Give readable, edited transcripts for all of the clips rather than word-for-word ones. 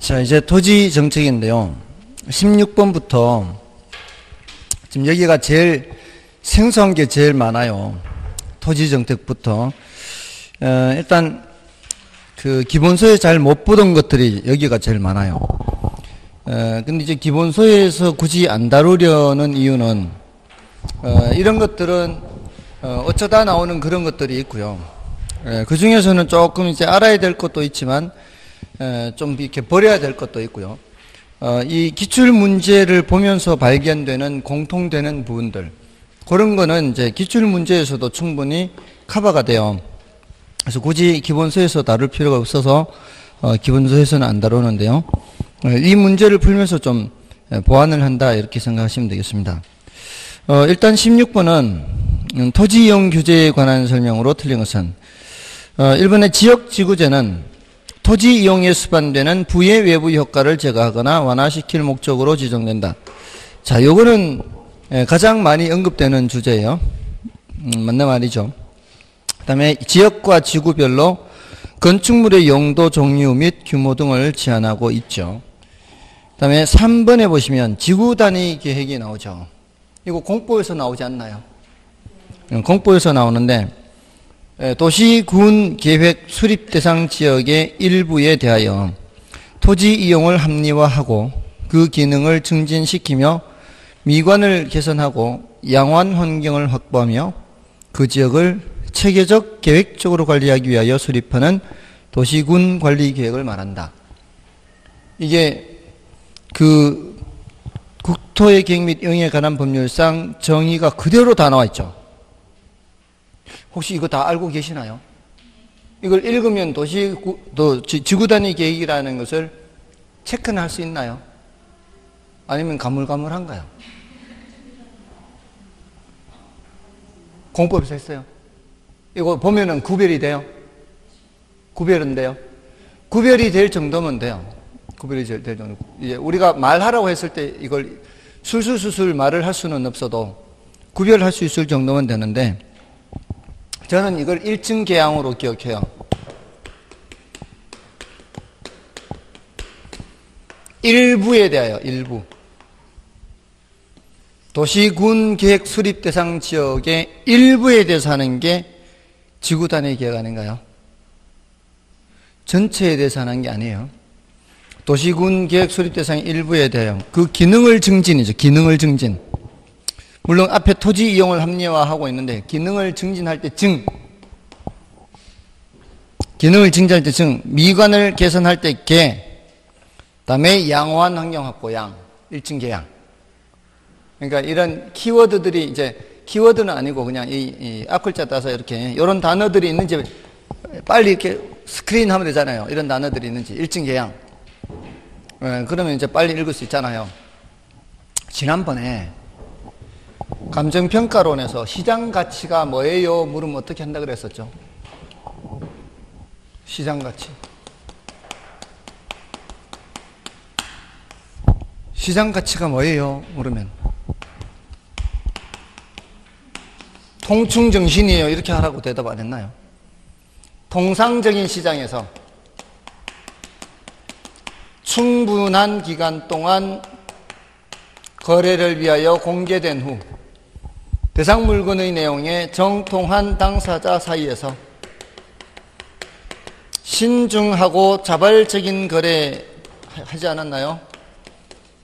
자, 이제 토지 정책인데요. 16번부터 지금 여기가 제일 생소한 게 제일 많아요. 토지 정책부터. 일단 그 기본소에 잘 못 보던 것들이 여기가 제일 많아요. 근데 이제 기본소에서 굳이 안 다루려는 이유는 이런 것들은 어쩌다 나오는 그런 것들이 있고요. 그 중에서는 조금 이제 알아야 될 것도 있지만 좀 이렇게 버려야 될 것도 있고요. 이 기출 문제를 보면서 발견되는 공통되는 부분들, 그런 거는 이제 기출 문제에서도 충분히 커버가 돼요. 그래서 굳이 기본서에서 다룰 필요가 없어서 기본서에서는 안 다루는데요. 이 문제를 풀면서 좀 보완을 한다, 이렇게 생각하시면 되겠습니다. 일단 16번은 토지 이용 규제에 관한 설명으로 틀린 것은 1번의 지역지구제는 토지 이용에 수반되는 부의 외부 효과를 제거하거나 완화시킬 목적으로 지정된다. 자, 요거는 가장 많이 언급되는 주제예요. 맞는 말이죠. 그 다음에 지역과 지구별로 건축물의 용도, 종류 및 규모 등을 제한하고 있죠. 그 다음에 3번에 보시면 지구 단위 계획이 나오죠. 이거 공보에서 나오지 않나요? 공보에서 나오는데 도시군 계획 수립 대상 지역의 일부에 대하여 토지 이용을 합리화하고 그 기능을 증진시키며 미관을 개선하고 양호한 환경을 확보하며 그 지역을 체계적 계획적으로 관리하기 위하여 수립하는 도시군 관리 계획을 말한다. 이게 그 국토의 계획 및 이용에 관한 법률상 정의가 그대로 다 나와 있죠. 혹시 이거 다 알고 계시나요? 이걸 읽으면 지구 단위 계획이라는 것을 체크는 할 수 있나요? 아니면 가물가물한가요? 공법에서 했어요. 이거 보면은 구별이 돼요. 구별은 돼요. 구별이 될 정도면 돼요. 구별이 될 정도. 이제 우리가 말하라고 했을 때 이걸 술술술술 말을 할 수는 없어도 구별할 수 있을 정도면 되는데, 저는 이걸 1층 계양으로 기억해요. 일부에 대하여, 일부. 도시군 계획 수립 대상 지역의 일부에 대해서 하는 게 지구 단위 계획 아닌가요? 전체에 대해서 하는 게 아니에요. 도시군 계획 수립 대상 일부에 대하여 그 기능을 증진이죠. 기능을 증진. 물론 앞에 토지 이용을 합리화하고 있는데 기능을 증진할 때 증, 기능을 증진할 때 증, 미관을 개선할 때 개, 그다음에 양호한 환경 확보 양, 1층 계양. 그러니까 이런 키워드들이 이제 키워드는 아니고 그냥 이 앞글자 따서 이렇게 이런 단어들이 있는지 빨리 이렇게 스크린 하면 되잖아요. 이런 단어들이 있는지 1층 계양. 그러면 이제 빨리 읽을 수 있잖아요. 지난번에 감정평가론에서 시장 가치가 뭐예요? 물으면 어떻게 한다 그랬었죠? 시장 가치. 시장 가치가 뭐예요? 물으면 통충 정신이에요. 이렇게 하라고 대답 안 했나요? 통상적인 시장에서 충분한 기간 동안 거래를 위하여 공개된 후 대상 물건의 내용에 정통한 당사자 사이에서 신중하고 자발적인 거래 하지 않았나요?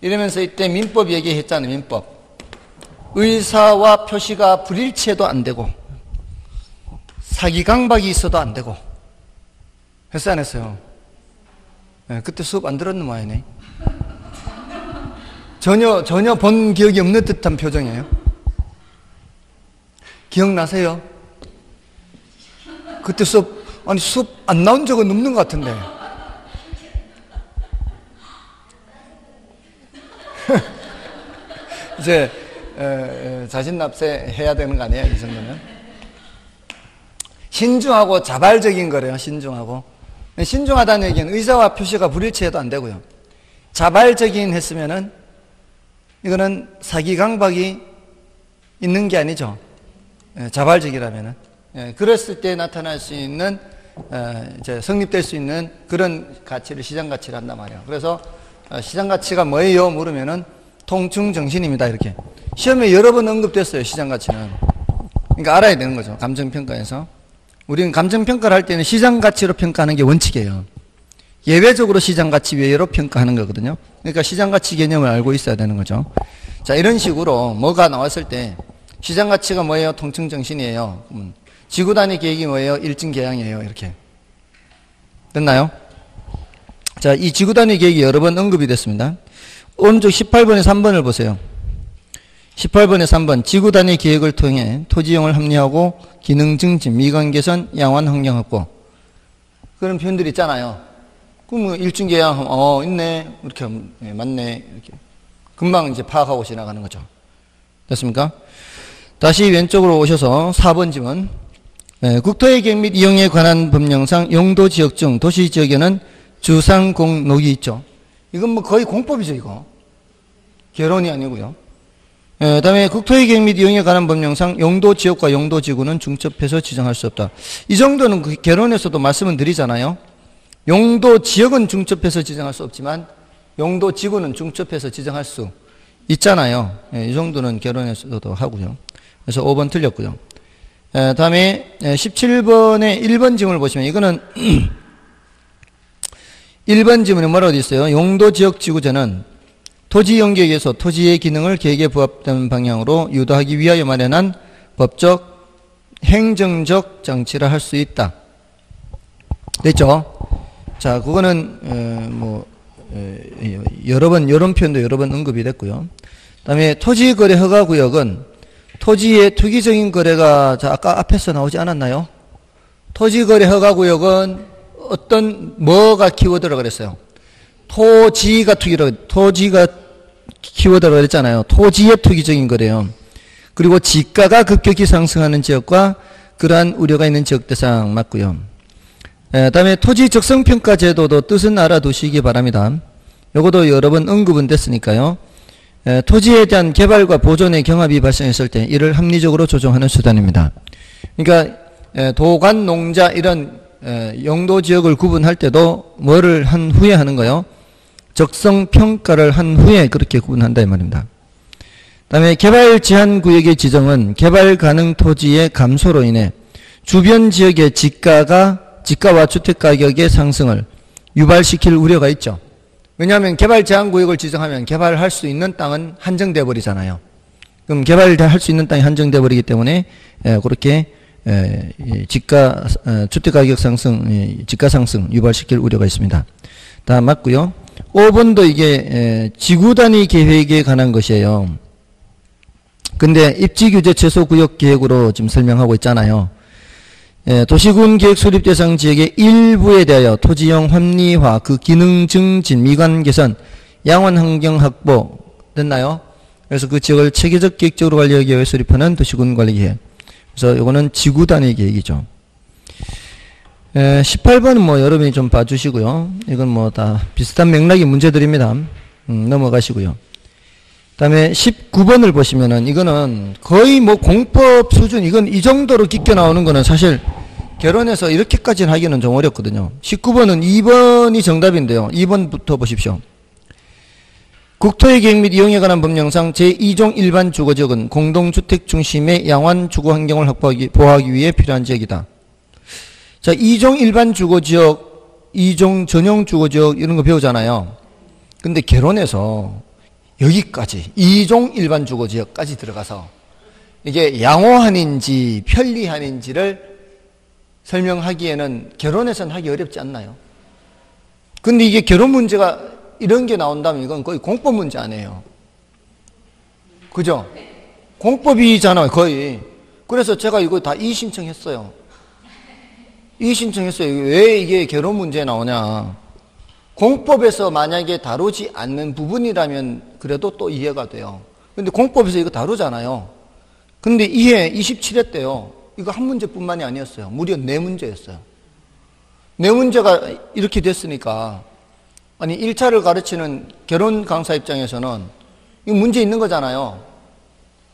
이러면서 이때 민법 얘기했잖아요. 민법. 의사와 표시가 불일치해도 안 되고 사기 강박이 있어도 안 되고 했어 안 했어요? 네, 그때 수업 안 들었는 모양이네. 전혀 본 기억이 없는 듯한 표정이에요. 기억나세요? 그때 수업 안 나온 적은 없는 것 같은데. 이제 자신납세 해야 되는 거 아니에요? 이 정도면. 신중하고 자발적인 거래요. 신중하고. 신중하다는 얘기는 의사와 표시가 불일치해도 안 되고요. 자발적인 했으면은 이거는 사기 강박이 있는 게 아니죠. 자발적이라면은. 그랬을 때 나타날 수 있는 이제 성립될 수 있는 그런 가치를 시장 가치를 한단 말이에요. 그래서 시장 가치가 뭐예요? 물으면은 통충 정신입니다. 이렇게 시험에 여러 번 언급됐어요. 시장 가치는. 그러니까 알아야 되는 거죠. 감정평가에서. 우리는 감정평가를 할 때는 시장 가치로 평가하는 게 원칙이에요. 예외적으로 시장 가치 외로 평가하는 거거든요. 그러니까 시장 가치 개념을 알고 있어야 되는 거죠. 자, 이런 식으로 뭐가 나왔을 때 시장 가치가 뭐예요? 통충 정신이에요. 지구 단위 계획이 뭐예요? 일증 계양이에요. 이렇게. 됐나요? 자, 이 지구 단위 계획이 여러 번 언급이 됐습니다. 오른쪽 18번에 3번을 보세요. 18번에 3번 지구 단위 계획을 통해 토지 이용을 합리화하고 기능 증진, 미관 개선, 양환 환경 확보. 그런 표현들이 있잖아요. 그럼 일증 계양 있네. 이렇게 맞네. 이렇게 금방 이제 파악하고 지나가는 거죠. 됐습니까? 다시 왼쪽으로 오셔서 4번 지문. 국토의 계획 및 이용에 관한 법령상 용도 지역 중 도시 지역에는 주상공록이 있죠. 이건 뭐 거의 공법이죠, 이거. 개론이 아니고요. 다음에 국토의 계획 및 이용에 관한 법령상 용도 지역과 용도 지구는 중첩해서 지정할 수 없다. 이 정도는 그 개론에서도 말씀을 드리잖아요. 용도 지역은 중첩해서 지정할 수 없지만 용도 지구는 중첩해서 지정할 수 있잖아요. 이 정도는 개론에서도 하고요. 그래서 5번 틀렸고요. 다음에 17번에 1번 지문을 보시면 이거는 1번 지문에 뭐라고 되어 있어요? 용도 지역 지구제는 토지 이용 계획에서 토지의 기능을 계획에 부합되는 방향으로 유도하기 위하여 마련한 법적, 행정적 장치를 할 수 있다. 됐죠? 자, 그거는 여러 번 이런 표현도 여러 번 언급이 됐고요. 그다음에 토지 거래 허가 구역은 토지의 투기적인 거래가 아까 앞에서 나오지 않았나요? 토지 거래 허가 구역은 뭐가 키워드라고 그랬어요? 토지가 키워드라고 그랬잖아요. 토지의 투기적인 거래요. 그리고 지가가 급격히 상승하는 지역과 그러한 우려가 있는 지역 대상 맞고요. 다음에 토지 적성평가 제도도 뜻은 알아두시기 바랍니다. 요것도 여러 번 언급은 됐으니까요. 토지에 대한 개발과 보존의 경합이 발생했을 때 이를 합리적으로 조정하는 수단입니다. 그러니까 도관, 농자 이런 용도 지역을 구분할 때도 뭐를 한 후에 하는 거요? 적성평가를 한 후에 그렇게 구분한다 이 말입니다. 다음에 개발 제한 구역의 지정은 개발 가능 토지의 감소로 인해 주변 지역의 지가와 주택가격의 상승을 유발시킬 우려가 있죠. 왜냐하면 개발 제한 구역을 지정하면 개발할 수 있는 땅은 한정돼 버리잖아요. 그럼 개발할 수 있는 땅이 한정돼 버리기 때문에 그렇게 주택가격 상승, 지가 상승 유발시킬 우려가 있습니다. 다 맞고요. 5번도 이게 지구 단위 계획에 관한 것이에요. 근데 입지규제 최소구역 계획으로 지금 설명하고 있잖아요. 도시군 계획 수립 대상 지역의 일부에 대하여 토지용 합리화, 그 기능 증진, 미관 개선, 양원 환경 확보 됐나요? 그래서 그 지역을 체계적 계획적으로 관리하기 위해 수립하는 도시군 관리 계획. 그래서 이거는 지구 단위 계획이죠. 18번은 뭐 여러분이 좀 봐주시고요. 이건 뭐 다 비슷한 맥락의 문제들입니다. 넘어가시고요. 그 다음에 19번을 보시면은 이거는 거의 뭐 공법 수준, 이건 이 정도로 깊게 나오는 거는 사실 개론에서 이렇게까지는 하기는 좀 어렵거든요. 19번은 2번이 정답인데요. 2번부터 보십시오. 국토의 계획 및 이용에 관한 법령상 제2종 일반 주거지역은 공동주택 중심의 양환 주거환경을 보호하기 위해 필요한 지역이다. 자, 2종 일반 주거지역, 2종 전용 주거지역 이런 거 배우잖아요. 근데 개론에서 여기까지 2종 일반 주거지역까지 들어가서 이게 양호한인지 편리한인지를 설명하기에는 개론에서는 하기 어렵지 않나요? 근데 이게 개론 문제가 이런 게 나온다면 이건 거의 공법 문제 아니에요. 그죠? 공법이잖아요, 거의. 그래서 제가 이거 다 이의신청했어요. 이의신청했어요. 왜 이게 개론 문제에 나오냐. 공법에서 만약에 다루지 않는 부분이라면 그래도 또 이해가 돼요. 근데 공법에서 이거 다루잖아요. 근데 이해 27회 때요. 이거 한 문제뿐만이 아니었어요. 무려 4문제였어요. 4문제가 이렇게 됐으니까 아니 1차를 가르치는 개론 강사 입장에서는 이거 문제 있는 거잖아요.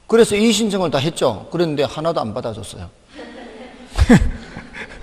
그래서 이의 신청을 다 했죠. 그런데 하나도 안 받아줬어요.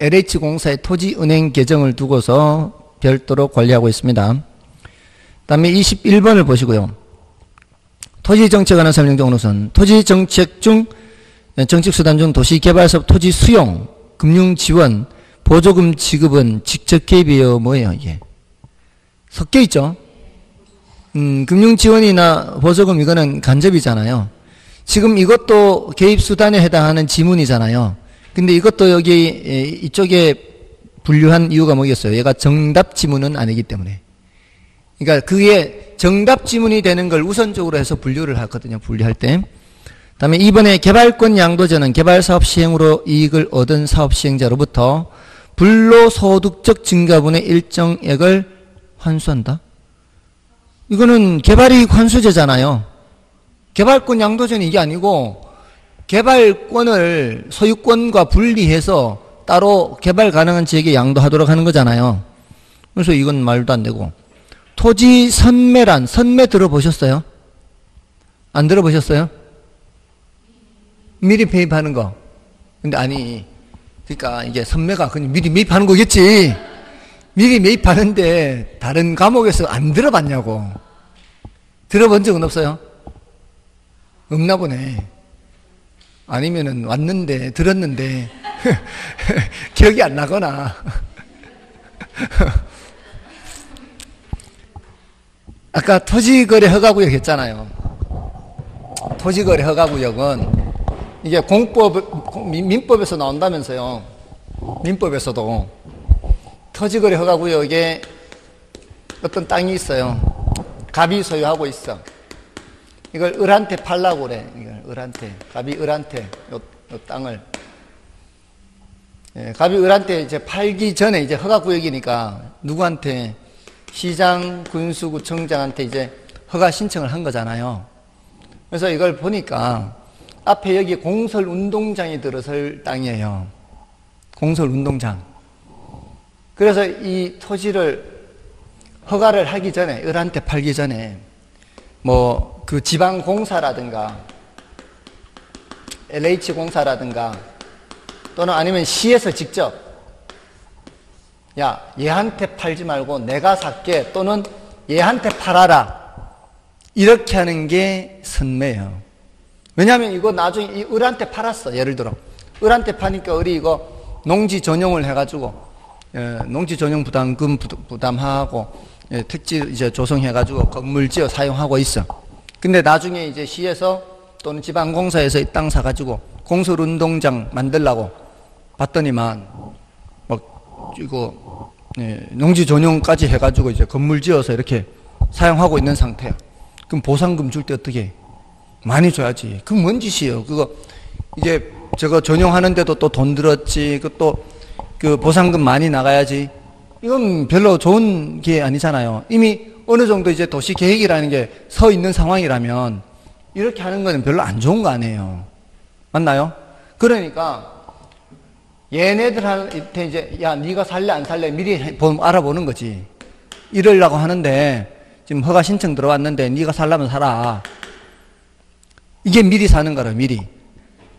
LH공사의 토지은행 계정을 두고서 별도로 관리하고 있습니다. 다음에 21번을 보시고요. 토지정책에 관한 설명 중 우선 토지정책 중 정책수단 중 도시개발사업 토지 수용, 금융지원, 보조금 지급은 직접 개입이에요? 뭐예요 이게? 섞여 있죠. 금융지원이나 보조금 이거는 간접이잖아요. 지금 이것도 개입수단에 해당하는 지문이잖아요. 근데 이것도 여기 이쪽에 분류한 이유가 뭐겠어요? 얘가 정답 지문은 아니기 때문에. 그러니까 그게 정답 지문이 되는 걸 우선적으로 해서 분류를 하거든요. 분류할 때. 다음에 이번에 개발권 양도제는 개발사업 시행으로 이익을 얻은 사업 시행자로부터 불로소득적 증가분의 일정액을 환수한다. 이거는 개발이익 환수제잖아요. 개발권 양도제는 이게 아니고 개발권을 소유권과 분리해서 따로 개발 가능한 지역에 양도하도록 하는 거잖아요. 그래서 이건 말도 안 되고. 토지 선매란, 선매 들어보셨어요? 안 들어보셨어요? 미리 매입하는 거. 근데 아니, 그러니까 이게 선매가 그냥 미리 매입하는 거겠지. 미리 매입하는데 다른 과목에서 안 들어봤냐고. 들어본 적은 없어요? 없나 보네. 아니면은 왔는데 들었는데 기억이 안 나거나. 아까 토지거래 허가구역 했잖아요. 토지거래 허가구역은 이게 민법에서 나온다면서요. 민법에서도 토지거래 허가구역에 어떤 땅이 있어요. 갑이 소유하고 있어. 이걸 을한테 팔라고 그래. 이걸 을한테. 갑이 을한테 요 땅을. 예, 갑이 을한테 이제 팔기 전에 이제 허가구역이니까 누구한테? 시장, 군수구청장한테 이제 허가 신청을 한 거잖아요. 그래서 이걸 보니까 앞에 여기 공설운동장이 들어설 땅이에요. 공설운동장. 그래서 이 토지를 허가를 하기 전에, 을한테 팔기 전에 뭐 그 지방공사라든가 LH공사라든가 또는 아니면 시에서 직접 야, 얘한테 팔지 말고 내가 살게 또는 얘한테 팔아라. 이렇게 하는 게 선매예요. 왜냐하면 이거 나중에 이 을한테 팔았어. 예를 들어 을한테 파니까 을이 이거 농지 전용을 해가지고 농지 전용 부담금 부담하고 택지 이제 조성해가지고 건물 지어 사용하고 있어. 근데 나중에 이제 시에서 또는 지방공사에서 이 땅 사가지고 공설운동장 만들라고 봤더니만 막 이거 농지 전용까지 해가지고 이제 건물 지어서 이렇게 사용하고 있는 상태야. 그럼 보상금 줄 때 어떻게 해? 많이 줘야지. 그럼 뭔 짓이에요? 그거 이제 저거 전용하는데도 또 돈 들었지. 그것도 그 보상금 많이 나가야지. 이건 별로 좋은 게 아니잖아요. 이미 어느 정도 이제 도시 계획이라는 게 서 있는 상황이라면 이렇게 하는 거는 별로 안 좋은 거 아니에요. 맞나요? 그러니까 얘네들한테 이제 야 네가 살래 안 살래 미리 알아보는 거지. 이러려고 하는데 지금 허가 신청 들어왔는데 네가 살라면 살아. 이게 미리 사는 거라 미리.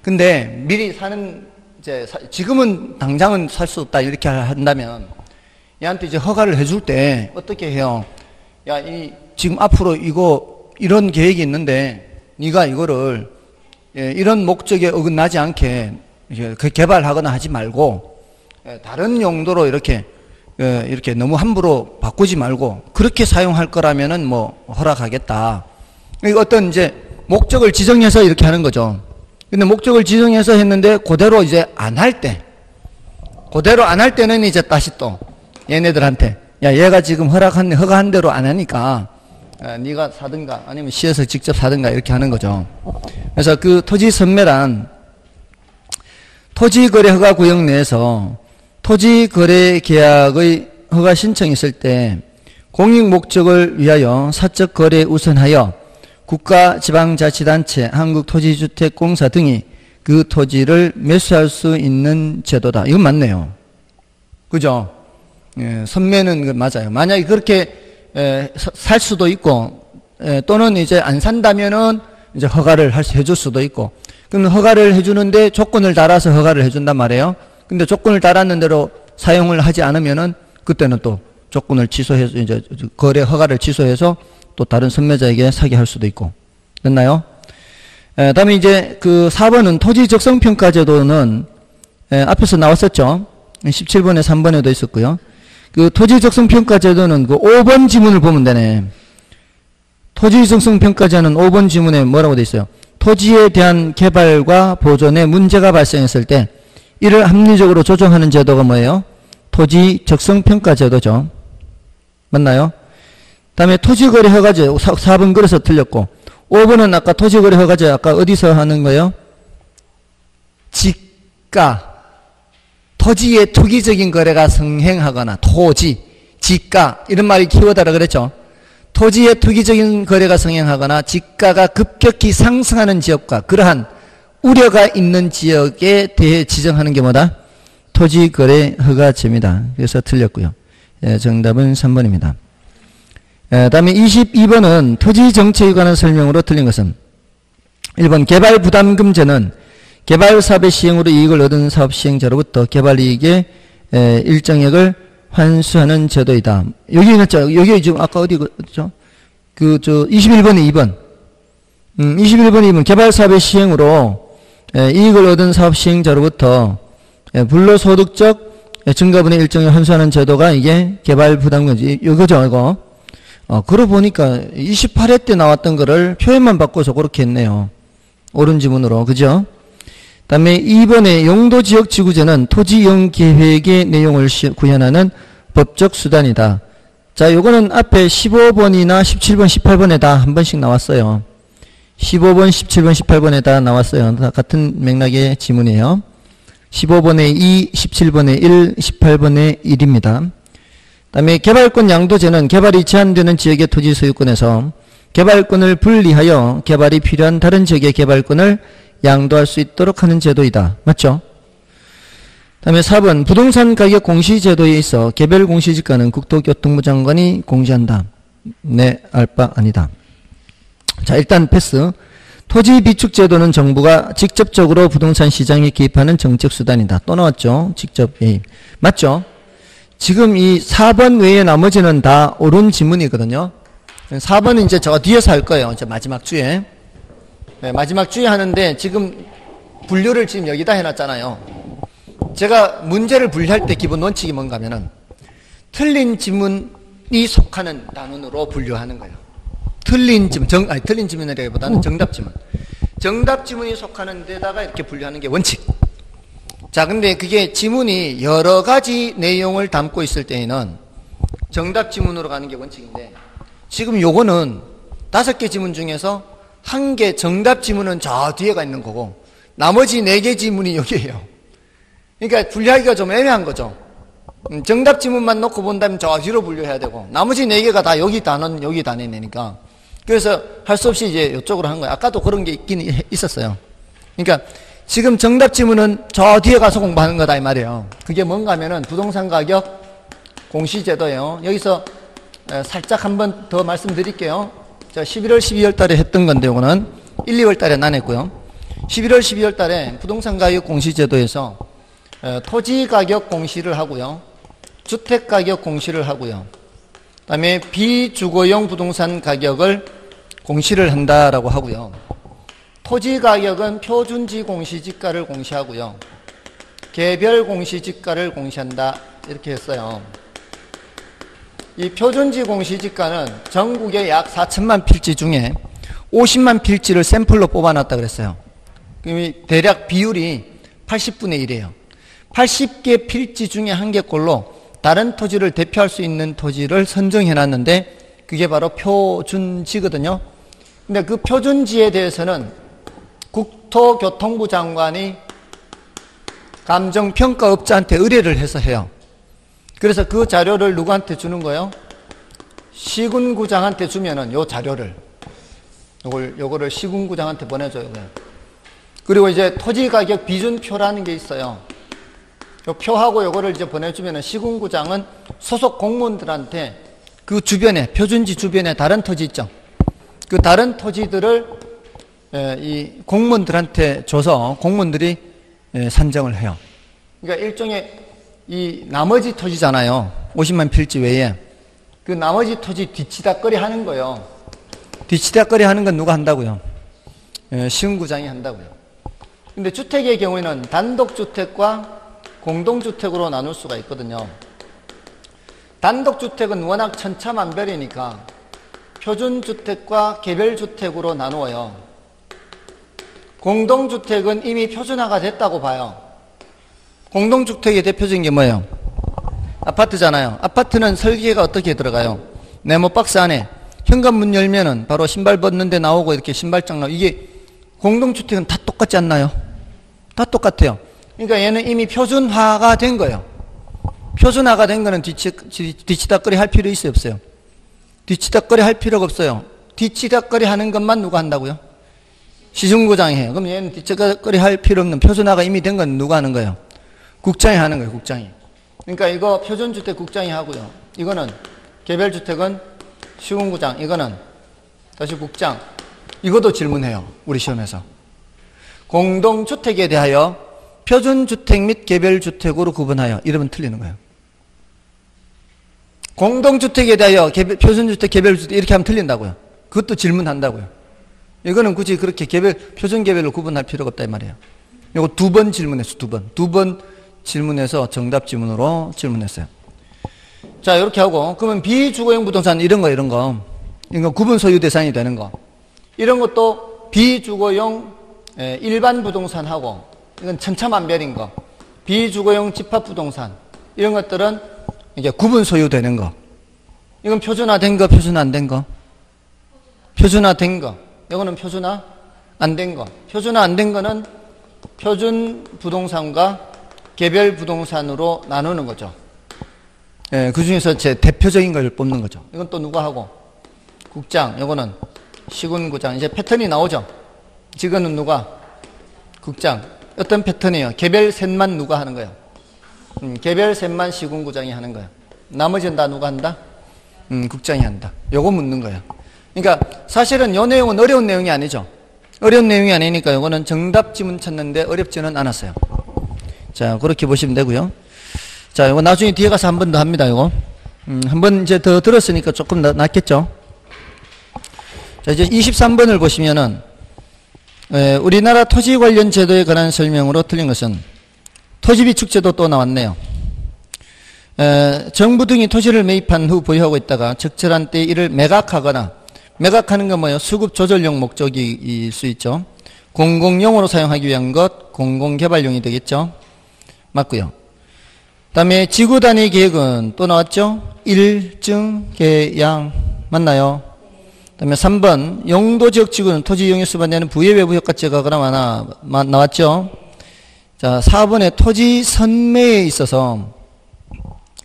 근데 미리 사는 이제 지금은 당장은 살 수 없다 이렇게 한다면 얘한테 이제 허가를 해줄 때 어떻게 해요? 야, 지금 앞으로 이거 이런 계획이 있는데 네가 이거를 이런 목적에 어긋나지 않게 개발하거나 하지 말고 다른 용도로 이렇게 너무 함부로 바꾸지 말고 그렇게 사용할 거라면은 뭐 허락하겠다. 어떤 이제 목적을 지정해서 이렇게 하는 거죠. 근데 목적을 지정해서 했는데 그대로 이제 안 할 때, 그대로 안 할 때는 이제 다시 또 얘네들한테 야 얘가 지금 허가한 대로 안 하니까 네가 사든가 아니면 시에서 직접 사든가 이렇게 하는 거죠. 그래서 그 토지 선매란 토지거래 허가 구역 내에서 토지거래 계약의 허가 신청이 있을 때 공익 목적을 위하여 사적 거래에 우선하여 국가, 지방자치단체, 한국토지주택공사 등이 그 토지를 매수할 수 있는 제도다. 이건 맞네요. 그죠? 예, 선매는 맞아요. 만약에 그렇게 살 수도 있고 또는 이제 안 산다면은 이제 허가를 해줄 수도 있고 그럼 허가를 해주는데 조건을 달아서 허가를 해준단 말이에요. 근데 조건을 따랐는 대로 사용을 하지 않으면은 그때는 또 조건을 취소해서 이제 거래 허가를 취소해서 또 다른 선매자에게 사게 할 수도 있고. 됐나요? 다음에 이제 그 4번은 토지 적성 평가 제도는 앞에서 나왔었죠. 17번에 3번에도 있었고요. 그 토지 적성 평가 제도는 그 5번 지문을 보면 되네. 토지 적성 평가제는 5번 지문에 뭐라고 돼 있어요? 토지에 대한 개발과 보존에 문제가 발생했을 때 이를 합리적으로 조정하는 제도가 뭐예요? 토지 적성 평가 제도죠. 맞나요? 다음에 토지거래 허가제 4번 그래서 틀렸고 5번은 아까 토지거래 허가제 아까 어디서 하는 거예요? 지가 토지의 투기적인 거래가 성행하거나 토지, 지가 이런 말이 키워드라 그랬죠. 토지의 투기적인 거래가 성행하거나 지가가 급격히 상승하는 지역과 그러한 우려가 있는 지역에 대해 지정하는 게 뭐다? 토지거래 허가제입니다. 그래서 틀렸고요. 정답은 3번입니다. 다음에 22번은 토지정책에 관한 설명으로 틀린 것은 1번 개발부담금제는 개발사업의 시행으로 이익을 얻은 사업 시행자로부터 개발이익의 일정액을 환수하는 제도이다. 여기 있죠. 여기 지금 아까 어디죠? 21번에 2번. 21번에 2번. 개발사업의 시행으로 이익을 얻은 사업 시행자로부터 불로소득적 증가분의 일정을 환수하는 제도가 이게 개발부담금이지. 이거죠, 이거. 그러고 보니까 28회 때 나왔던 거를 표현만 바꿔서 그렇게 했네요. 옳은 지문으로. 그죠? 다음에 2번에 용도지역지구제는 토지이용 계획의 내용을 구현하는 법적 수단이다. 자, 요거는 앞에 15번이나 17번, 18번에 다 한 번씩 나왔어요. 15번, 17번, 18번에 다 나왔어요. 다 같은 맥락의 지문이에요. 15번에 2, 17번에 1, 18번에 1입니다. 다음에 개발권 양도제는 개발이 제한되는 지역의 토지 소유권에서 개발권을 분리하여 개발이 필요한 다른 지역의 개발권을 양도할 수 있도록 하는 제도이다. 맞죠? 다음에 4번 부동산 가격 공시 제도에 있어 개별 공시지가는 국토교통부 장관이 공시한다. 네, 알 바 아니다. 자, 일단 패스. 토지 비축 제도는 정부가 직접적으로 부동산 시장에 개입하는 정책 수단이다. 또 나왔죠? 직접 개입. 맞죠? 지금 이 4번 외에 나머지는 다 옳은 지문이거든요. 4번은 이제 저 뒤에서 할 거예요. 이제 마지막 주에. 네, 마지막 주에 하는데 지금 분류를 지금 여기다 해놨잖아요. 제가 문제를 분류할 때 기본 원칙이 뭔가 하면은 틀린 지문이 속하는 단원으로 분류하는 거예요. 틀린 지문, 틀린 지문이라기보다는 정답 지문. 정답 지문이 속하는 데다가 이렇게 분류하는 게 원칙. 자, 근데 그게 지문이 여러 가지 내용을 담고 있을 때에는 정답 지문으로 가는 게 원칙인데 지금 요거는 5개 지문 중에서 한 개 정답 지문은 저 뒤에가 있는 거고 나머지 4개 지문이 여기에요. 그러니까 분류하기가 좀 애매한 거죠. 정답 지문만 놓고 본다면 저 뒤로 분류해야 되고 나머지 4개가 다 여기 단원 여기 단원이니까 그래서 할 수 없이 이제 이쪽으로 한 거예요. 아까도 그런 게 있긴 있었어요. 그러니까 지금 정답 지문은 저 뒤에 가서 공부하는 거다 이 말이에요. 그게 뭔가 하면은 부동산 가격 공시제도예요. 여기서 살짝 한번 더 말씀드릴게요. 자, 11월, 12월 달에 했던 건데, 이거는 1, 2월 달에 안 했고요. 11월, 12월 달에 부동산 가격 공시제도에서 토지 가격 공시를 하고요. 주택 가격 공시를 하고요. 그 다음에 비주거용 부동산 가격을 공시를 한다라고 하고요. 토지 가격은 표준지 공시지가를 공시하고요. 개별 공시지가를 공시한다. 이렇게 했어요. 이 표준지 공시지가는 전국에 약 4천만 필지 중에 50만 필지를 샘플로 뽑아놨다 그랬어요. 대략 비율이 80분의 1이에요. 80개 필지 중에 한 개꼴로 다른 토지를 대표할 수 있는 토지를 선정해놨는데 그게 바로 표준지거든요. 근데 그 표준지에 대해서는 국토교통부 장관이 감정평가업자한테 의뢰를 해서 해요. 그래서 그 자료를 누구한테 주는 거예요? 시군구장한테 주면은 요 자료를 요거를 시군구장한테 보내줘요. 그리고 이제 토지가격 비준표라는 게 있어요. 요 표하고 요거를 이제 보내주면은 시군구장은 소속 공무원들한테 그 주변에 표준지 주변에 다른 토지 있죠. 그 다른 토지들을 이 공무원들한테 줘서 공무원들이 산정을 해요. 그러니까 일종의 이 나머지 토지잖아요. 50만 필지 외에. 그 나머지 토지 뒤치다거리 하는 거요. 뒤치다거리 하는 건 누가 한다고요? 시군구장이 한다고요. 근데 주택의 경우에는 단독주택과 공동주택으로 나눌 수가 있거든요. 단독주택은 워낙 천차만별이니까 표준주택과 개별주택으로 나누어요. 공동주택은 이미 표준화가 됐다고 봐요. 공동주택의 대표적인 게 뭐예요? 아파트잖아요. 아파트는 설계가 어떻게 들어가요? 네모박스 안에 현관문 열면은 바로 신발 벗는 데 나오고 이렇게 신발장 나오고, 이게 공동주택은 다 똑같지 않나요? 다 똑같아요. 그러니까 얘는 이미 표준화가 된 거예요. 표준화가 된 거는 뒤치다거리 할 필요 있어요, 없어요? 뒤치다거리 할 필요가 없어요. 뒤치다거리 하는 것만 누가 한다고요? 시중구장이 해요. 그럼 얘는 뒤치다거리 할 필요 없는 표준화가 이미 된 건 누가 하는 거예요? 국장이 하는 거예요, 국장이. 그러니까 이거 표준주택 국장이 하고요. 이거는 개별주택은 시군구장, 이거는 다시 국장. 이것도 질문해요, 우리 시험에서. 공동주택에 대하여 표준주택 및 개별주택으로 구분하여, 이러면 틀리는 거예요. 공동주택에 대하여 표준주택, 개별주택 이렇게 하면 틀린다고요. 그것도 질문한다고요. 이거는 굳이 그렇게 표준 개별로 구분할 필요가 없다 이 말이에요. 이거 2번 질문했어, 2번. 2번 질문해서 정답 지문으로 질문했어요. 자, 이렇게 하고, 그러면 비주거용 부동산 이런 거 구분 소유 대상이 되는 거. 이런 것도 비주거용 일반 부동산하고, 이건 천차만별인 거. 비주거용 집합부동산. 이런 것들은 이게 구분 소유되는 거. 이건 표준화된 거, 표준화 안 된 거. 표준화된 거. 이거는 표준화 안 된 거. 표준화 안 된 거는 표준 부동산과 개별 부동산으로 나누는 거죠. 예, 그 중에서 제 대표적인 걸 뽑는 거죠. 이건 또 누가 하고? 국장. 이거는 시군구장. 이제 패턴이 나오죠. 지금은 누가? 국장. 어떤 패턴이에요? 개별 셋만 누가 하는 거예요? 개별 셋만 시군구장이 하는 거예요. 나머지는 다 누가 한다? 국장이 한다. 요거 묻는 거예요. 그러니까 사실은 요 내용은 어려운 내용이 아니죠. 어려운 내용이 아니니까 요거는 정답 지문 찾는데 어렵지는 않았어요. 자, 그렇게 보시면 되고요. 자, 요거 나중에 뒤에 가서 한 번 더 합니다, 요거. 한 번 이제 더 들었으니까 조금 낫겠죠. 자, 이제 23번을 보시면은, 우리나라 토지 관련 제도에 관한 설명으로 틀린 것은 토지비축제도 또 나왔네요. 정부 등이 토지를 매입한 후 보유하고 있다가 적절한 때에 이를 매각하거나, 매각하는 건 뭐예요? 수급 조절용 목적일 수 있죠. 공공용으로 사용하기 위한 것, 공공개발용이 되겠죠. 맞고요. 그 다음에 지구단위 계획은 또 나왔죠. 일증 계양 맞나요? 그 다음에 3번 용도지역지구는 토지 이용에 수반되는 부의 외부 효과 제거가 나왔죠. 자, 4번에 토지 선매에 있어서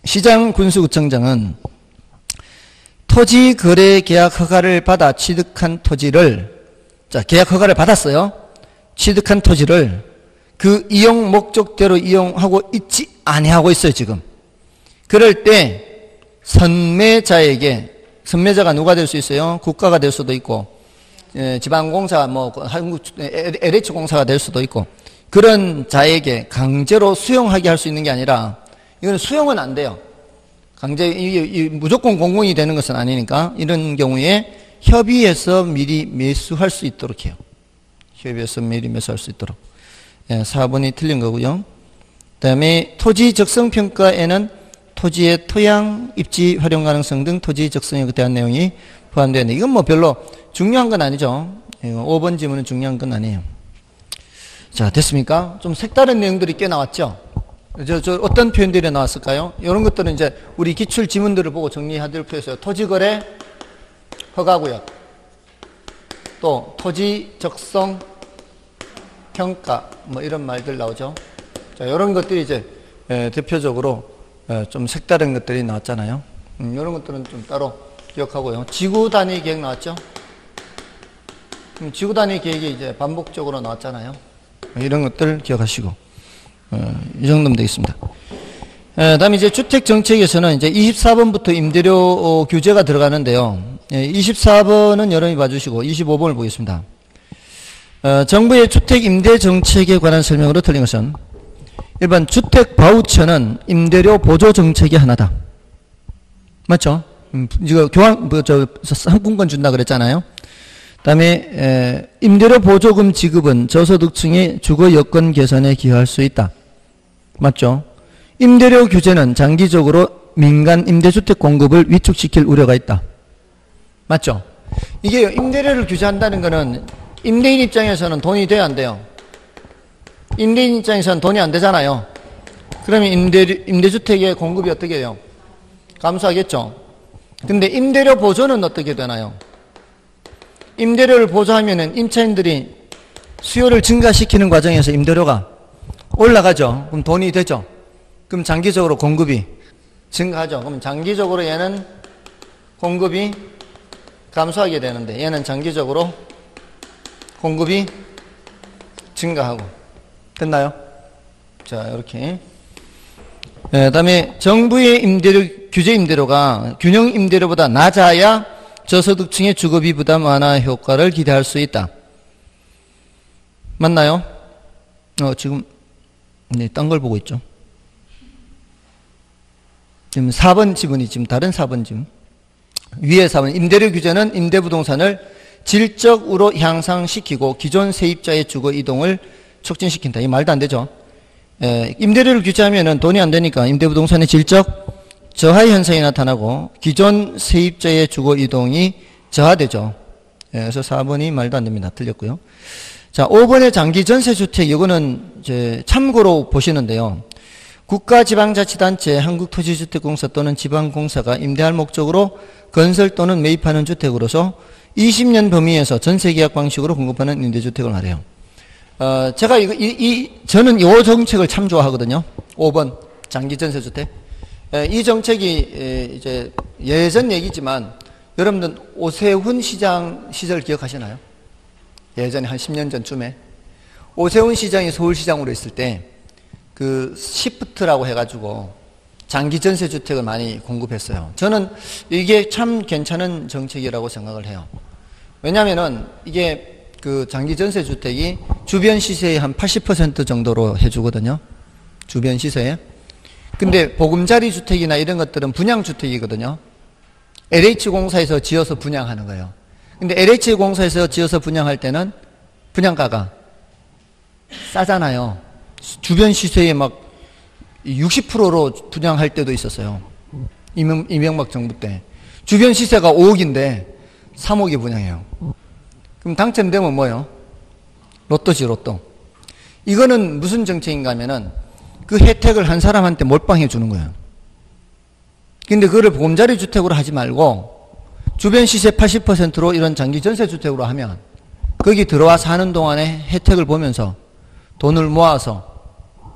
시장군수구청장은 토지 거래 계약 허가를 받아 취득한 토지를, 자, 계약 허가를 받았어요. 취득한 토지를 그 이용 목적대로 이용하고 있지 아니하고 있어요, 지금. 그럴 때 선매자에게, 선매자가 누가 될 수 있어요? 국가가 될 수도 있고, 지방공사, 한국 LH공사가 될 수도 있고, 그런 자에게 강제로 수용하게 할 수 있는 게 아니라, 이거는 수용은 안 돼요. 무조건 공공이 되는 것은 아니니까, 이런 경우에 협의해서 미리 매수할 수 있도록 해요. 협의해서 미리 매수할 수 있도록. 4번이 틀린 거고요. 그 다음에 토지 적성평가에는 토지의 토양, 입지, 활용 가능성 등 토지 적성에 대한 내용이 포함되어 있는데, 이건 뭐 별로 중요한 건 아니죠. 5번 지문은 중요한 건 아니에요. 자, 됐습니까? 좀 색다른 내용들이 꽤 나왔죠? 어떤 표현들이 나왔을까요? 이런 것들은 이제 우리 기출 지문들을 보고 정리하도록 해서 토지거래 허가구역, 또 토지 적성 평가, 이런 말들 나오죠. 자, 이런 것들이 이제 대표적으로 좀 색다른 것들이 나왔잖아요. 이런 것들은 좀 따로 기억하고요. 지구 단위 계획 나왔죠. 지구 단위 계획이 이제 반복적으로 나왔잖아요. 이런 것들 기억하시고, 이 정도면 되겠습니다. 다음에 이제 주택 정책에서는 이제 24번부터 임대료 규제가 들어가는데요. 24번은 여러분이 봐주시고 25번을 보겠습니다. 정부의 주택 임대 정책에 관한 설명으로 틀린 것은 1번 주택 바우처는 임대료 보조 정책의 하나다. 맞죠? 이거 상품권 준다 그랬잖아요. 그다음에 임대료 보조금 지급은 저소득층의 주거 여건 개선에 기여할 수 있다. 맞죠? 임대료 규제는 장기적으로 민간 임대주택 공급을 위축시킬 우려가 있다. 맞죠? 이게 임대료를 규제한다는 거는 임대인 입장에서는 돈이 돼야 안 돼요? 임대인 입장에서는 돈이 안 되잖아요. 그러면 임대주택의 공급이 어떻게 돼요? 감소하겠죠? 근데 임대료 보조는 어떻게 되나요? 임대료를 보조하면은 임차인들이 수요를 증가시키는 과정에서 임대료가 올라가죠. 그럼 돈이 되죠. 그럼 장기적으로 공급이 증가하죠. 그럼 장기적으로 얘는 공급이 감소하게 되는데 얘는 장기적으로 공급이 증가하고. 됐나요? 자, 이렇게. 그다음에 정부의 규제 임대료가 균형 임대료보다 낮아야 저소득층의 주거비 부담 완화 효과를 기대할 수 있다. 맞나요? 지금 네, 딴 걸 보고 있죠. 지금 4번 지문이 지금 다른 4번 지문. 위에 4번 임대료 규제는 임대부동산을 질적으로 향상시키고 기존 세입자의 주거 이동을 촉진시킨다. 이 말도 안 되죠. 임대료를 규제하면은 돈이 안 되니까 임대부동산의 질적 저하 현상이 나타나고 기존 세입자의 주거 이동이 저하되죠. 그래서 4번이 말도 안 됩니다. 틀렸고요. 자, 5번의 장기 전세주택, 이거는 이제 참고로 보시는데요. 국가지방자치단체, 한국토지주택공사 또는 지방공사가 임대할 목적으로 건설 또는 매입하는 주택으로서 20년 범위에서 전세계약 방식으로 공급하는 임대주택을 말해요. 제가 저는 이 정책을 참 좋아하거든요. 5번 장기전세주택. 이 정책이 이제 예전 얘기지만 여러분들 오세훈 시장 시절 기억하시나요? 예전에 한 10년 전쯤에 오세훈 시장이 서울시장으로 있을 때 그 시프트라고 해가지고 장기전세주택을 많이 공급했어요. 저는 이게 참 괜찮은 정책이라고 생각을 해요. 왜냐면은 이게 그 장기전세주택이 주변 시세의 한 80% 정도로 해주거든요. 주변 시세에. 근데 보금자리 주택이나 이런 것들은 분양주택이거든요. LH공사에서 지어서 분양하는 거예요. 근데 LH공사에서 지어서 분양할 때는 분양가가 싸잖아요. 주변 시세에 막 60%로 분양할 때도 있었어요. 이명박 정부 때. 주변 시세가 5억인데 3억에 분양해요. 그럼 당첨되면 뭐예요? 로또지, 로또. 이거는 무슨 정책인가 하면은 그 혜택을 한 사람한테 몰빵해 주는 거예요. 근데 그거를 보금자리 주택으로 하지 말고 주변 시세 80%로 이런 장기 전세 주택으로 하면 거기 들어와 사는 동안에 혜택을 보면서 돈을 모아서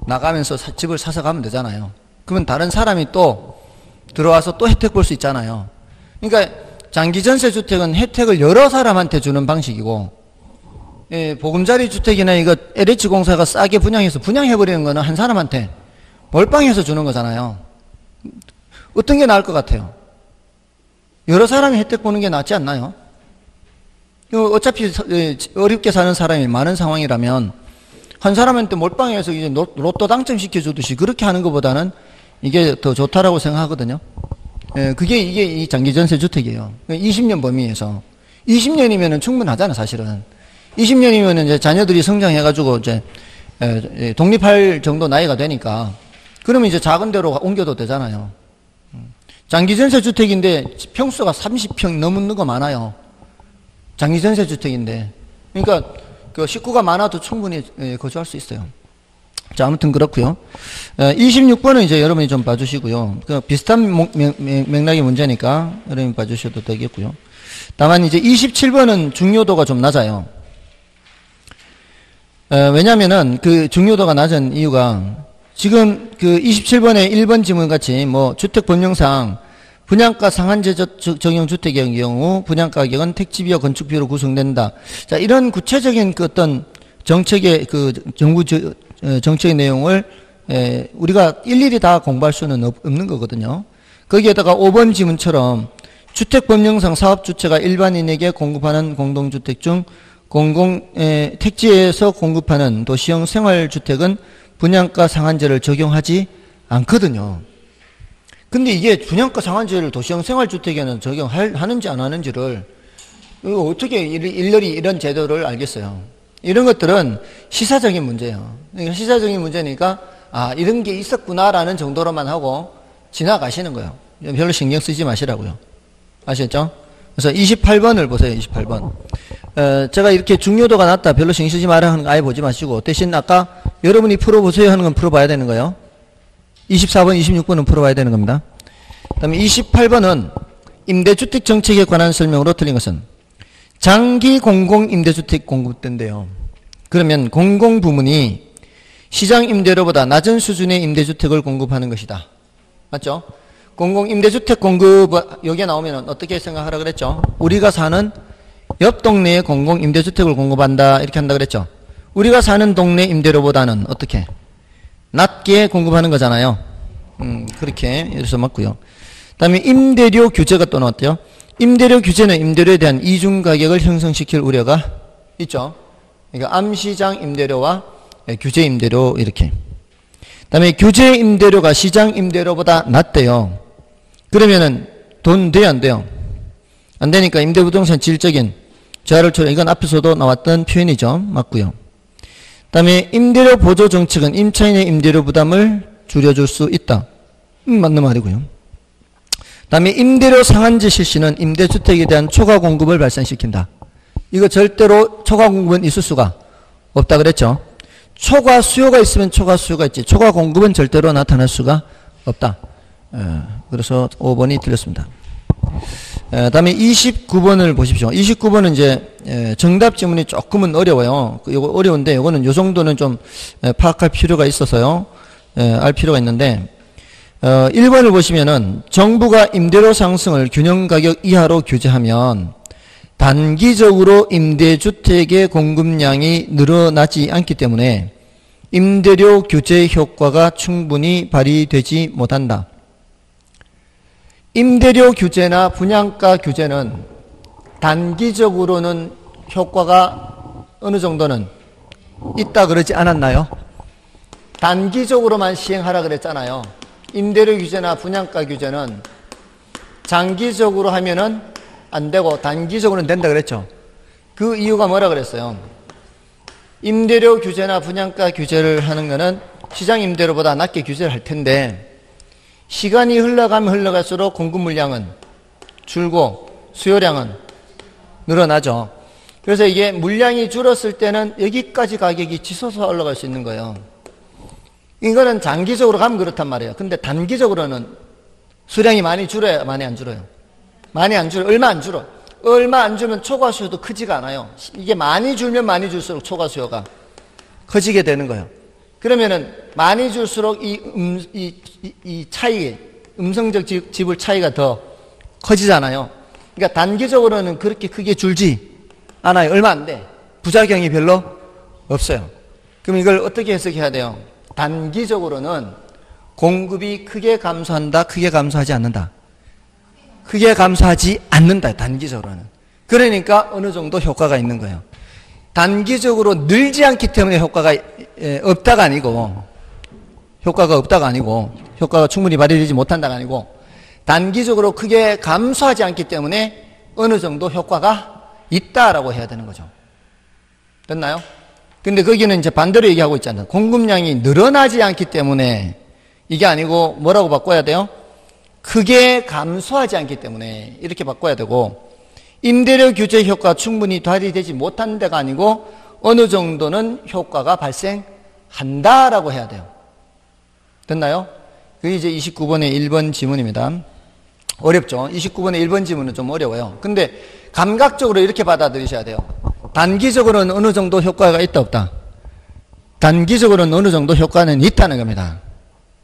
나가면서 집을 사서 가면 되잖아요. 그러면 다른 사람이 또 들어와서 또 혜택 볼 수 있잖아요. 그러니까 장기 전세 주택은 혜택을 여러 사람한테 주는 방식이고, 보금자리 주택이나 이거 LH공사가 싸게 분양해서 분양해버리는 거는 한 사람한테 몰빵해서 주는 거잖아요. 어떤 게 나을 것 같아요? 여러 사람이 혜택 보는 게 낫지 않나요? 어차피 어렵게 사는 사람이 많은 상황이라면 한 사람한테 몰빵해서 이제 로또 당첨시켜 주듯이 그렇게 하는 것보다는 이게 더 좋다라고 생각하거든요. 그게 이게 이 장기전세 주택이에요. 20년 범위에서 20년이면은 충분하잖아, 사실은. 20년이면은 이제 자녀들이 성장해가지고 이제 독립할 정도 나이가 되니까 그러면 이제 작은 데로 옮겨도 되잖아요. 장기전세 주택인데 평수가 30평 넘는 거 많아요. 장기전세 주택인데. 그러니까 그 식구가 많아도 충분히 거주할 수 있어요. 자, 아무튼 그렇고요. 26번은 이제 여러분이 좀 봐주시고요. 그 비슷한 맥락의 문제니까 여러분이 봐주셔도 되겠고요. 다만 이제 27번은 중요도가 좀 낮아요. 왜냐면은 그 중요도가 낮은 이유가 지금 그 27번의 1번 지문 같이 뭐 주택법령상 분양가 상한제 적용 주택의 경우 분양가격은 택지비와 건축비로 구성된다. 자, 이런 구체적인 그 어떤 정책의 그 정부 정책의 내용을 우리가 일일이 다 공부할 수는 없는 거거든요. 거기에다가 5번 지문처럼 주택법령상 사업주체가 일반인에게 공급하는 공동주택 중 택지에서 공급하는 도시형 생활주택은 분양가 상한제를 적용하지 않거든요. 근데 이게 분양가 상한제를 도시형 생활주택에는 적용하는지 안 하는지를 이거 어떻게 일일이 이런 제도를 알겠어요. 이런 것들은 시사적인 문제예요. 그러니까 시사적인 문제니까 이런 게 있었구나라는 정도로만 하고 지나가시는 거예요. 별로 신경 쓰지 마시라고요. 아시겠죠? 그래서 28번을 보세요. 28번. 제가 이렇게 중요도가 낮다, 별로 신경 쓰지 마라 하는 거 아예 보지 마시고, 대신 아까 여러분이 풀어보세요 하는 건 풀어봐야 되는 거예요. 24번, 26번은 풀어봐야 되는 겁니다. 그 다음에 28번은 임대주택 정책에 관한 설명으로 틀린 것은 장기 공공임대주택 공급된대요. 그러면 공공부문이 시장 임대료보다 낮은 수준의 임대주택을 공급하는 것이다. 맞죠? 공공임대주택 공급, 여기에 나오면 어떻게 생각하라 그랬죠? 우리가 사는 옆 동네에 공공임대주택을 공급한다, 이렇게 한다 그랬죠? 우리가 사는 동네 임대료보다는 어떻게? 낮게 공급하는 거잖아요. 그렇게 여기서 맞고요. 그 다음에 임대료 규제가 또 나왔대요. 임대료 규제는 임대료에 대한 이중 가격을 형성시킬 우려가 있죠. 그러니까 암시장 임대료와 규제 임대료 이렇게. 그 다음에 규제 임대료가 시장 임대료보다 낮대요. 그러면은 돈 돼요, 안 돼요? 안 되니까 임대부동산 질적인 저하를 초래, 이건 앞에서도 나왔던 표현이죠. 맞고요. 그 다음에 임대료 보조 정책은 임차인의 임대료 부담을 줄여줄 수 있다. 맞는 말이고요. 그 다음에 임대료 상한제 실시는 임대주택에 대한 초과 공급을 발생시킨다. 이거 절대로 초과 공급은 있을 수가 없다 그랬죠. 초과 수요가 있으면 초과 수요가 있지, 초과 공급은 절대로 나타날 수가 없다. 그래서 5번이 틀렸습니다. 다음에 29번을 보십시오. 29번은 이제 정답 지문이 조금은 어려워요. 이거 어려운데 이거는 요 정도는 좀 파악할 필요가 있어서요. 알 필요가 있는데 1번을 보시면은 정부가 임대료 상승을 균형가격 이하로 규제하면 단기적으로 임대주택의 공급량이 늘어나지 않기 때문에 임대료 규제 효과가 충분히 발휘되지 못한다. 임대료 규제나 분양가 규제는 단기적으로는 효과가 어느 정도는 있다 그러지 않았나요? 단기적으로만 시행하라 그랬잖아요. 임대료 규제나 분양가 규제는 장기적으로 하면은 안 되고 단기적으로는 된다 그랬죠. 그 이유가 뭐라 그랬어요? 임대료 규제나 분양가 규제를 하는 거는 시장 임대료보다 낮게 규제를 할 텐데 시간이 흘러가면 흘러갈수록 공급 물량은 줄고 수요량은 늘어나죠. 그래서 이게 물량이 줄었을 때는 여기까지 가격이 치솟아 올라갈 수 있는 거예요. 이거는 장기적으로 가면 그렇단 말이에요. 근데 단기적으로는 수량이 많이 줄어요, 많이 안 줄어요? 많이 안 줄어요. 얼마 안 줄어? 얼마 안 주면 초과 수요도 크지가 않아요. 이게 많이 줄면 많이 줄수록 초과 수요가 커지게 되는 거예요. 그러면은 많이 줄수록 이 차이, 음성적 지불 차이가 더 커지잖아요. 그러니까 단기적으로는 그렇게 크게 줄지 않아요. 얼마 안 돼. 부작용이 별로 없어요. 그럼 이걸 어떻게 해석해야 돼요? 단기적으로는 공급이 크게 감소한다, 크게 감소하지 않는다. 크게 감소하지 않는다, 단기적으로는. 그러니까 어느 정도 효과가 있는 거예요. 단기적으로 늘지 않기 때문에 효과가 없다가 아니고, 효과가 충분히 발휘되지 못한다가 아니고, 단기적으로 크게 감소하지 않기 때문에 어느 정도 효과가 있다라고 해야 되는 거죠. 됐나요? 근데 거기는 이제 반대로 얘기하고 있잖아요. 공급량이 늘어나지 않기 때문에 이게 아니고 뭐라고 바꿔야 돼요? 크게 감소하지 않기 때문에 이렇게 바꿔야 되고, 임대료 규제 효과가 충분히 발휘되지 못한 데가 아니고 어느 정도는 효과가 발생한다라고 해야 돼요. 됐나요? 그게 이제 29번의 1번 지문입니다. 어렵죠? 29번의 1번 지문은 좀 어려워요. 근데 감각적으로 이렇게 받아들이셔야 돼요. 단기적으로는 어느 정도 효과가 있다 없다? 단기적으로는 어느 정도 효과는 있다는 겁니다.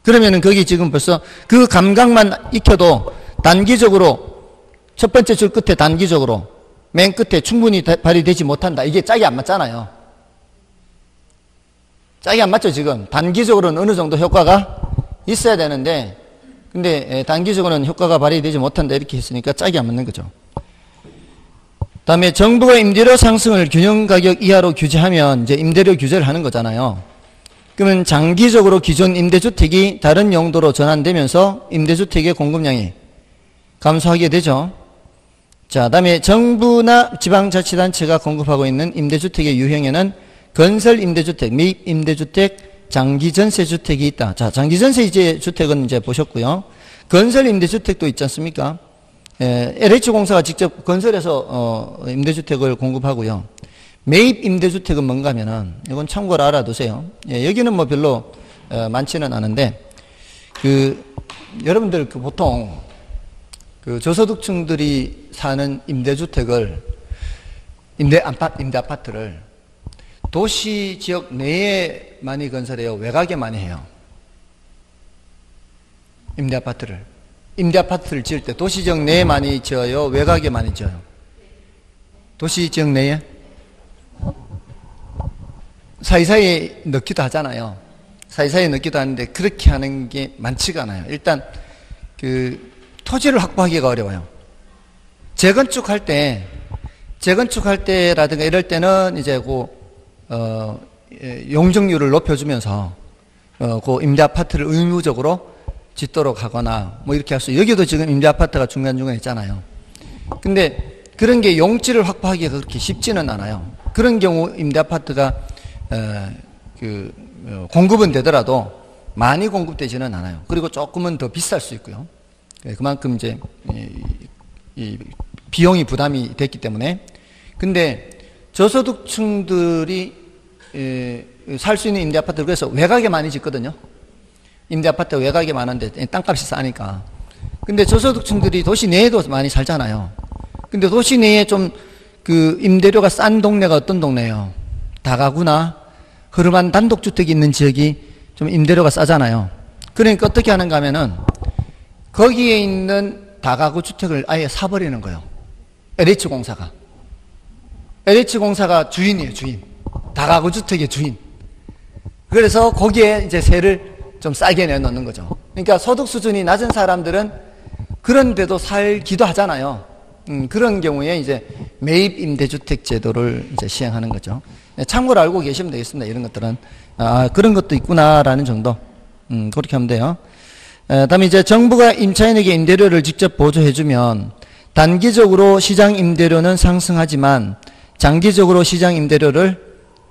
그러면은 거기 지금 벌써 그 감각만 익혀도 단기적으로 첫 번째 줄 끝에 단기적으로 맨 끝에 충분히 발휘되지 못한다. 이게 짝이 안 맞잖아요. 짝이 안 맞죠 지금. 단기적으로는 어느 정도 효과가 있어야 되는데 근데 단기적으로는 효과가 발휘되지 못한다 이렇게 했으니까 짝이 안 맞는 거죠. 다음에 정부가 임대료 상승을 균형가격 이하로 규제하면 이제 임대료 규제를 하는 거잖아요. 그러면 장기적으로 기존 임대주택이 다른 용도로 전환되면서 임대주택의 공급량이 감소하게 되죠. 자, 다음에 정부나 지방자치단체가 공급하고 있는 임대주택의 유형에는 건설 임대주택, 매입 임대주택, 장기전세주택이 있다. 자, 장기전세 주택은 이제 보셨고요. 건설 임대주택도 있지 않습니까? LH공사가 직접 건설해서 임대주택을 공급하고요. 매입 임대주택은 뭔가 하면은 이건 참고로 알아두세요. 여기는 뭐 별로 많지는 않은데 여러분들 보통 저소득층들이 사는 임대주택을 임대 아파트를 도시 지역 내에 많이 건설해요? 외곽에 많이 해요? 임대 아파트를 지을 때 도시 지역 내에 많이 지어요? 외곽에 많이 지어요? 도시 지역 내에? 사이사이에 넣기도 하잖아요. 사이사이에 넣기도 하는데 그렇게 하는 게 많지가 않아요. 일단 토지를 확보하기가 어려워요. 재건축할 때라든가 이럴 때는 이제 용적률을 높여주면서 그 임대 아파트를 의무적으로 짓도록 하거나 뭐 이렇게 할 수. 여기도 지금 임대 아파트가 중간중간 있잖아요. 근데 그런 게 용지를 확보하기가 그렇게 쉽지는 않아요. 그런 경우 임대 아파트가 공급은 되더라도 많이 공급되지는 않아요. 그리고 조금은 더 비쌀 수 있고요. 그만큼 이제 이 비용이 부담이 됐기 때문에. 근데 저소득층들이 살 수 있는 임대 아파트를 그래서 외곽에 많이 짓거든요. 임대 아파트가 외곽에 많은데 땅값이 싸니까. 근데 저소득층들이 도시 내에도 많이 살잖아요. 근데 도시 내에 좀 임대료가 싼 동네가 어떤 동네예요? 다가구나 흐름한 단독주택이 있는 지역이 좀 임대료가 싸잖아요. 그러니까 어떻게 하는가 하면은 거기에 있는 다가구 주택을 아예 사버리는 거예요. LH공사가 주인이에요, 주인. 다가구 주택의 주인. 그래서 거기에 이제 세를 좀 싸게 내놓는 거죠. 그러니까 소득 수준이 낮은 사람들은 그런데도 살기도 하잖아요. 그런 경우에 이제 매입 임대주택 제도를 이제 시행하는 거죠. 참고로 알고 계시면 되겠습니다. 이런 것들은. 그런 것도 있구나라는 정도. 그렇게 하면 돼요. 다음에 이제 정부가 임차인에게 임대료를 직접 보조해주면 단기적으로 시장 임대료는 상승하지만 장기적으로 시장 임대료를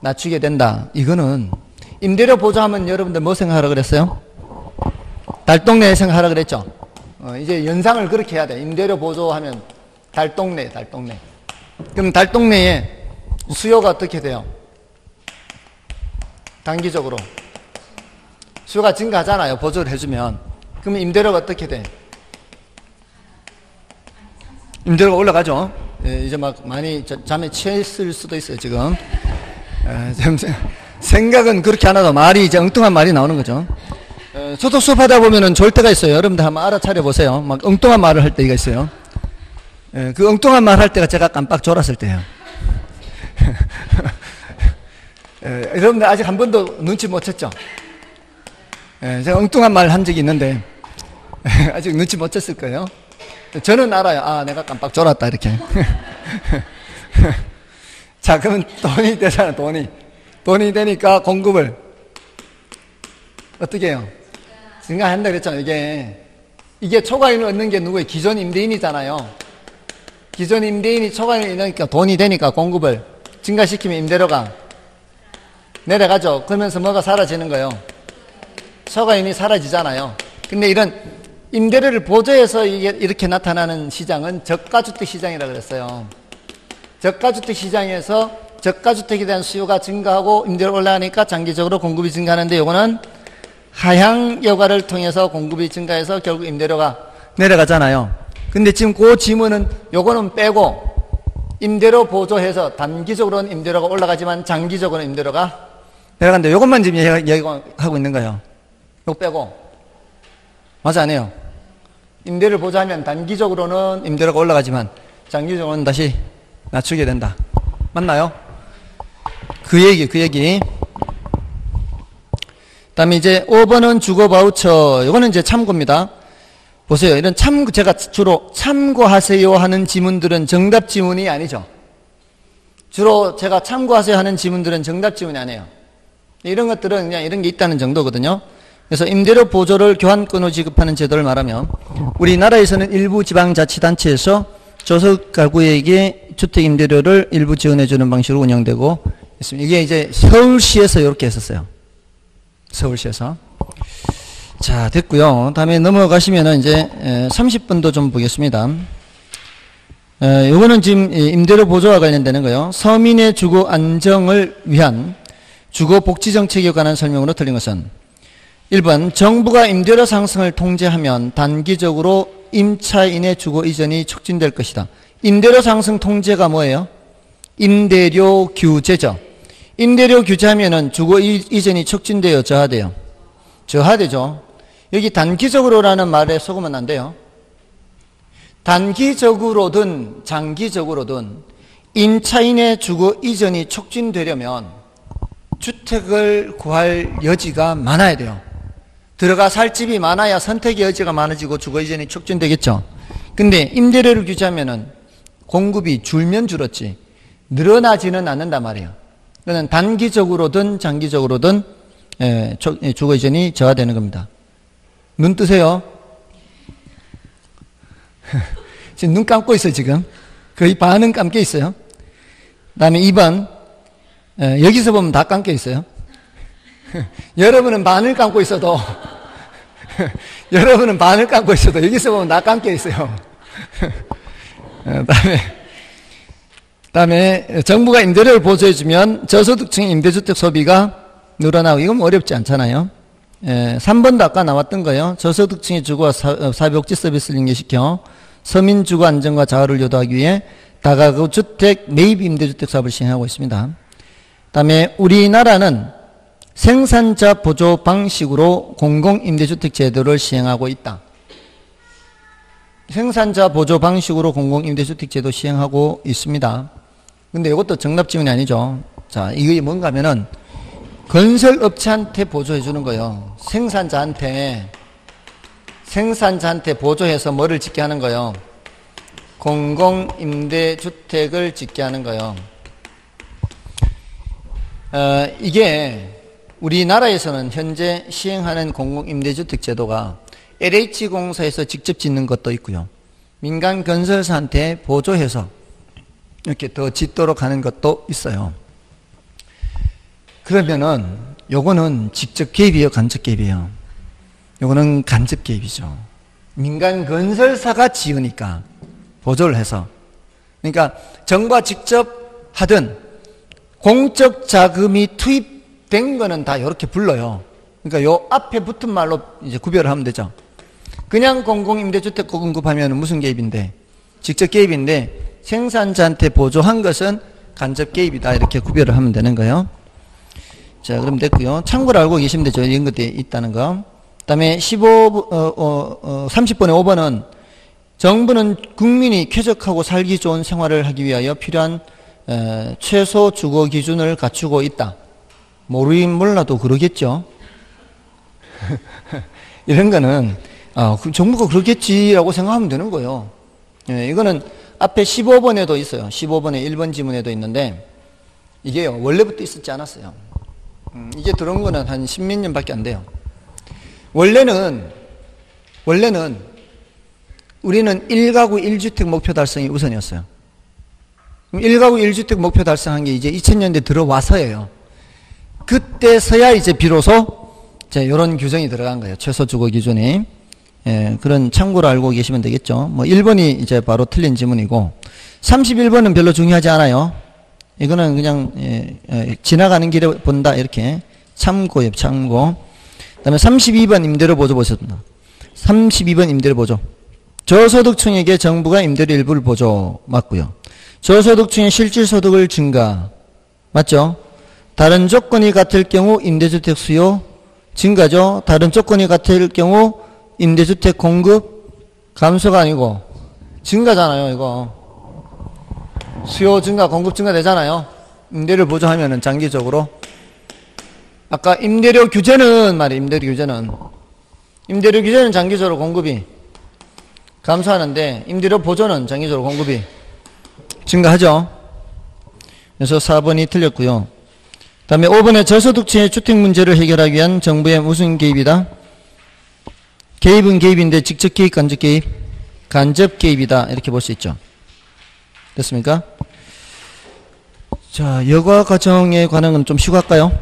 낮추게 된다. 이거는 임대료 보조하면 여러분들 뭐 생각하라 그랬어요? 달동네 생각하라 그랬죠? 이제 연상을 그렇게 해야 돼. 임대료 보조하면 달동네. 그럼 달동네에 수요가 어떻게 돼요? 단기적으로 수요가 증가하잖아요. 보조를 해주면. 그러면 임대료가 어떻게 돼? 임대료가 올라가죠. 이제 막 많이 잠에 취했을 수도 있어요. 지금 생각은 그렇게 안 하다 말이 이제 엉뚱한 말이 나오는 거죠. 저도 수업하다 보면은 좋을 때가 있어요. 여러분들 한번 알아차려 보세요. 막 엉뚱한 말을 할 때가 있어요. 그 엉뚱한 말 할 때가 제가 깜빡 졸았을 때예요. 여러분들 아직 한 번도 눈치 못 챘죠? 제가 엉뚱한 말 한 적이 있는데 아직 눈치 못 챘을 거예요. 저는 알아요. 내가 깜빡 졸았다 이렇게. 자, 그러면 돈이 되잖아. 돈이 되니까 공급을 어떻게 해요? 증가한다 그랬잖아요. 이게 초과인을 얻는 게 누구예요? 기존 임대인이잖아요. 기존 임대인이 초과인을 얻으니까 돈이 되니까 공급을 증가시키면 임대료가 내려가죠. 그러면서 뭐가 사라지는 거예요? 초과인이 사라지잖아요. 근데 이런 임대료를 보조해서 이렇게 나타나는 시장은 저가주택 시장이라고 그랬어요. 저가주택 시장에서 저가주택에 대한 수요가 증가하고 임대료 올라가니까 장기적으로 공급이 증가하는데 요거는 하향 여과를 통해서 공급이 증가해서 결국 임대료가 내려가잖아요. 근데 지금 그 지문은 요거는 빼고 임대료 보조해서 단기적으로는 임대료가 올라가지만 장기적으로는 임대료가 내려간다. 요것만 지금 얘기하고 있는 거예요. 요거 빼고. 맞아, 안 해요? 임대를 보조하면 단기적으로는 임대료가 올라가지만 장기적으로는 다시 낮추게 된다. 맞나요? 그 얘기. 다음에 이제 5번은 주거 바우처. 이거는 이제 참고입니다. 보세요. 이런 제가 주로 참고하세요 하는 지문들은 정답 지문이 아니죠. 주로 제가 참고하세요 하는 지문들은 정답 지문이 아니에요. 이런 것들은 그냥 이런 게 있다는 정도거든요. 그래서 임대료 보조를 교환권으로 지급하는 제도를 말하면 우리나라에서는 일부 지방자치단체에서 저소득 가구에게 주택 임대료를 일부 지원해주는 방식으로 운영되고 있습니다. 이게 이제 서울시에서 이렇게 했었어요. 서울시에서. 자, 됐고요. 다음에 넘어가시면은 이제 30번도 좀 보겠습니다. 요거는 지금 임대료 보조와 관련되는 거요. 서민의 주거 안정을 위한 주거 복지 정책에 관한 설명으로 틀린 것은 1번 정부가 임대료 상승을 통제하면 단기적으로 임차인의 주거 이전이 촉진될 것이다. 임대료 상승 통제가 뭐예요? 임대료 규제죠. 임대료 규제하면은 주거 이전이 촉진돼요, 저하돼요? 저하되죠. 여기 단기적으로라는 말에 속으면 안 돼요. 단기적으로든 장기적으로든 임차인의 주거 이전이 촉진되려면 주택을 구할 여지가 많아야 돼요. 들어가 살 집이 많아야 선택의 여지가 많아지고 주거 이전이 촉진되겠죠. 근데 임대료를 규제하면은 공급이 줄면 줄었지 늘어나지는 않는단 말이에요. 그는 단기적으로든 장기적으로든 주거 이전이 저하되는 겁니다. 눈 뜨세요. 지금 눈 감고 있어요, 지금. 거의 반은 감겨 있어요. 그 다음에 2번. 여기서 보면 다 감겨 있어요. 여러분은 반을 감고 있어도, 여러분은 반을 감고 있어도, 여기서 보면 다 감겨 있어요. 다음에 정부가 임대료를 보조해주면 저소득층의 임대주택 소비가 늘어나고, 이건 어렵지 않잖아요. 3번도 아까 나왔던 거예요. 저소득층의 주거와 사회복지 서비스를 연계시켜 서민 주거 안정과 자활을 유도하기 위해 다가구 주택 매입 임대주택 사업을 시행하고 있습니다. 다음에 우리나라는 생산자 보조 방식으로 공공임대주택 제도를 시행하고 있다. 생산자 보조 방식으로 공공임대주택 제도 시행하고 있습니다. 근데 이것도 정답 지문이 아니죠. 자, 이게 뭔가 하면은 건설업체한테 보조해 주는 거예요. 생산자한테 보조해서 뭐를 짓게 하는 거예요? 공공임대주택을 짓게 하는 거예요. 이게 우리나라에서는 현재 시행하는 공공임대주택 제도가 LH공사에서 직접 짓는 것도 있고요. 민간 건설사한테 보조해서 이렇게 더 짓도록 하는 것도 있어요. 그러면은 요거는 직접 개입이에요, 간접 개입이에요? 요거는 간접 개입이죠. 민간 건설사가 지으니까 보조를 해서. 그러니까 정부가 직접 하든 공적 자금이 투입된 거는 다 이렇게 불러요. 그러니까 요 앞에 붙은 말로 이제 구별을 하면 되죠. 그냥 공공임대주택 공급하면 무슨 개입인데? 직접 개입인데 생산자한테 보조한 것은 간접 개입이다. 이렇게 구별을 하면 되는 거예요. 자, 그럼 됐고요. 참고로 알고 계시면 되죠. 이런 것들이 있다는 거. 그 다음에 30번에 5번은 정부는 국민이 쾌적하고 살기 좋은 생활을 하기 위하여 필요한 최소 주거 기준을 갖추고 있다. 모르긴 몰라도 그러겠죠. 이런 거는 정부가 그러겠지라고 생각하면 되는 거예요. 이거는 앞에 15번에도 있어요. 15번에 1번 지문에도 있는데 이게요, 원래부터 있었지 않았어요. 이게 들어온 거는 한 10몇 년밖에 안 돼요. 원래는 우리는 1가구 1주택 목표 달성이 우선이었어요. 1가구 1주택 목표 달성한 게 이제 2000년대 들어와서예요. 그때서야 이제 비로소 이런 규정이 들어간 거예요. 최소 주거 기준이. 그런 참고로 알고 계시면 되겠죠. 뭐 1번이 이제 바로 틀린 지문이고 31번은 별로 중요하지 않아요. 이거는 그냥 지나가는 길에 본다 이렇게 참고예요. 참고. 그다음에 32번 임대료 보조 보셨습니다. 32번 임대료 보조. 저소득층에게 정부가 임대료 일부를 보조 맞고요. 저소득층의 실질소득을 증가 맞죠? 다른 조건이 같을 경우 임대주택 수요 증가죠. 다른 조건이 같을 경우 임대주택 공급 감소가 아니고 증가잖아요. 이거 수요 증가 공급 증가 되잖아요. 임대료를 보조하면은 장기적으로. 아까 임대료 규제는 말이에요. 임대료 규제는 장기적으로 공급이 감소하는데 임대료 보조는 장기적으로 공급이 증가하죠. 그래서 4번이 틀렸고요. 다음에 5번의 저소득층의 주택 문제를 해결하기 위한 정부의 무슨 개입이다? 개입은 개입인데 직접 개입, 간접 개입? 간접 개입이다. 이렇게 볼 수 있죠. 됐습니까? 자, 여과 과정에 관한 건 좀 쉬고 할까요?